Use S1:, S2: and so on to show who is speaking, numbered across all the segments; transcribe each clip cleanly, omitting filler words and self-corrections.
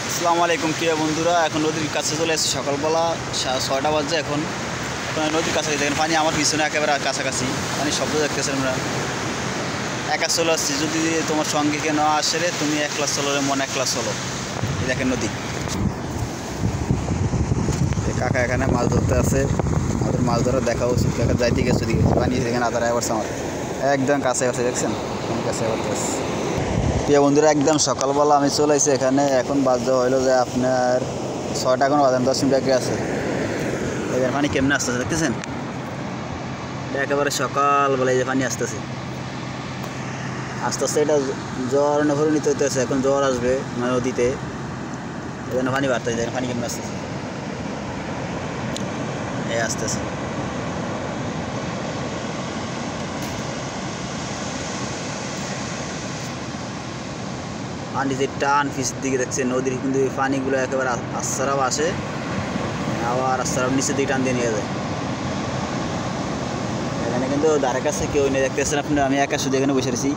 S1: আসসালামু আলাইকুম প্রিয় বন্ধুরা, এখন নদীর কাছে চলে এসেছি। সকালবেলা 6টা বাজে। এখন নদীর কাছে দেখেন পানি আমার পিছনে একেবারে কাছাকাছি। পানির শব্দ দেখতেছেন আমরা। একা চলে আসছি, যদি তোমার সঙ্গে কেন আসে রে, তুমি একলা চলো রে মন, একলা চলো। এই দেখেন নদী। কাকা এখানে মাছ ধরতে আছে, আমাদের মাছ ধরা দেখা উচিত। দেখা যাইতে গেছে দিকে পানি দেখেন আদার আসছে আমার একদম কাছে আছে, দেখছেন কাছে আসছে। প্রিয় বন্ধুরা, একদম সকালবেলা আমি চলে আসছি এখানে। এখন বাজে হইলো যে আপনার 6টা, এখন বাজে 10 মিনিট আগে আছে। এখানে পানি কেমনে আসতেছে দেখতেছেন, একেবারে সকালবেলা এই যে পানি আসতেছে আস্তে আস্তে। এটা জ্বর পরিণত হইতেছে, এখন জ্বর আসবে নদীতে। এখানে পানি বাড়তেছে, দেখেন পানি কেমনে আসতেছে, এই আসতেছে। পানি যে টান পিছ দিকে দেখছে নদীর, কিন্তু পানিগুলো একেবারে আস্তারাও আসে, আবার আস্তারাও নিচের দিকে টান দিয়ে নিয়ে যায়। এখানে কিন্তু ধারে কাছে কেউ নেই, দেখতেছেন আপনি। আমি একা শুধু এখানে বসে আছি।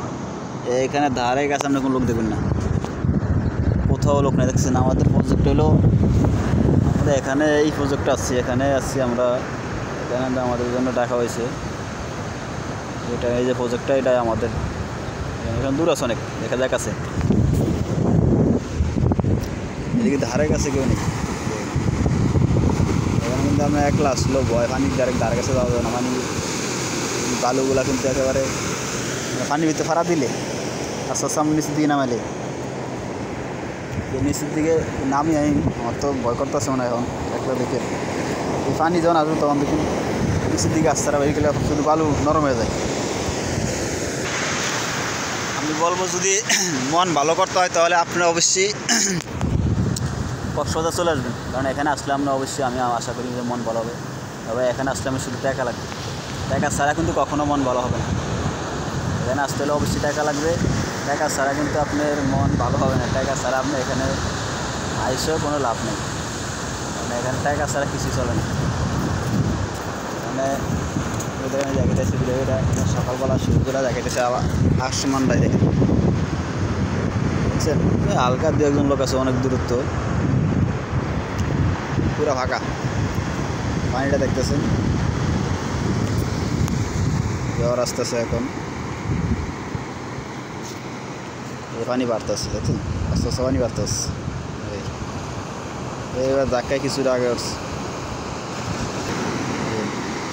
S1: এখানে ধারে কাছে আপনি কোনো লোক দেখবেন না, কোথাও লোক নেই, দেখছেন। আমাদের প্রজেক্ট হলো, আমরা এখানে এই প্রজেক্টটা আসছি, এখানে আসছি আমরা। এখানে আমাদের জন্য ডাকা হয়েছে। এটা এই যে প্রজেক্টটা, এটাই আমাদের। এখানে দূর আছে অনেক, দেখা যাক আছে। এদিকে ধারে কাছে কেউ নেই। এখানে কিন্তু আমরা একলা আসলো, ভয় পানি ধারে কাছে যাওয়া যাবে না। পানি বালুগুলা কিন্তু একেবারে পানির ভিতরে ফাড়া দিলে আস্তে আস্তে আমরা নিচের দিকে নামাইলে, নিচের দিকে নামি আমি। আমার তো ভয় করতেছে মনে হয় এখন একলা দেখে। এই পানি যখন আসবে তখন দেখুন নিচের দিকে আসতে বেরিয়ে গেলে শুধু বালু নরম হয়ে যায়। আমি বলবো, যদি মন ভালো করতে হয় তাহলে আপনারা অবশ্যই কক্সবাজার চলে আসবেন। কারণ এখানে আসলে আমরা অবশ্যই, আমি আশা করি যে মন ভালো হবে। তবে এখানে আসলে আমি শুধু টাকা লাগবে, টাকা ছাড়া কিন্তু কখনো মন ভালো হবে না। এখানে আসতে হলে অবশ্যই টাকা লাগবে, টাকা ছাড়া কিন্তু আপনার মন ভালো হবে না। টাকা ছাড়া আপনি এখানে আইসেও কোনো লাভ নেই, মানে এখানে টাকা ছাড়া কিছু চলে না। মানে জায়গাটাছে এটা সকালবেলা শুরু করে জায়গাটাছে আবার আসমানটাই দেখেন, বুঝছেন। হালকা দু একজন লোক আছে, অনেক দূরত্ব, পুরো ফাঁকা। পানিটা দেখতেছেন, জ্বর আসতেছে এখন, পানি বাড়তেছে, দেখছেন আস্তে আস্তে পানি বাড়তেছে। এবার ধাক্কায় কিছুটা আগে উঠছে।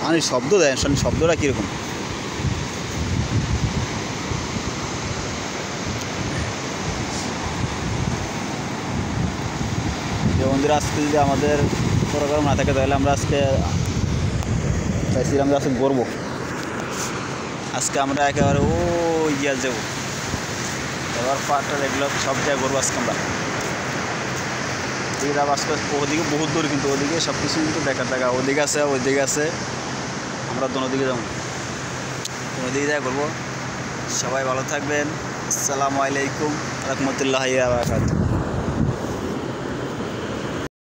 S1: পানির শব্দ দেয়, শব্দটা কীরকম। বন্ধুরা, আজকে যদি আমাদের প্রোগ্রাম না থাকে তাহলে আমরা আজকে চাইছিলাম যে আজকে ঘুরবো। আজকে আমরা একেবারে ও ইয়া যাবো, এবার পাহাড়টা এগুলো সব জায়গায় ঘুরবো আজকে আমরা। এরা আজকে ওদিকে বহুত দূর, কিন্তু ওদিকে সব কিছু কিন্তু দেখার জায়গা ওদিকে আছে, ওইদিকে আছে। আমরা দোনোদিকে যাবো, দোনোদিকে যাই ঘুরবো। সবাই ভালো থাকবেন। আসসালামু আলাইকুম রহমতুল্লাহি ওয়া বারাকাতুহু।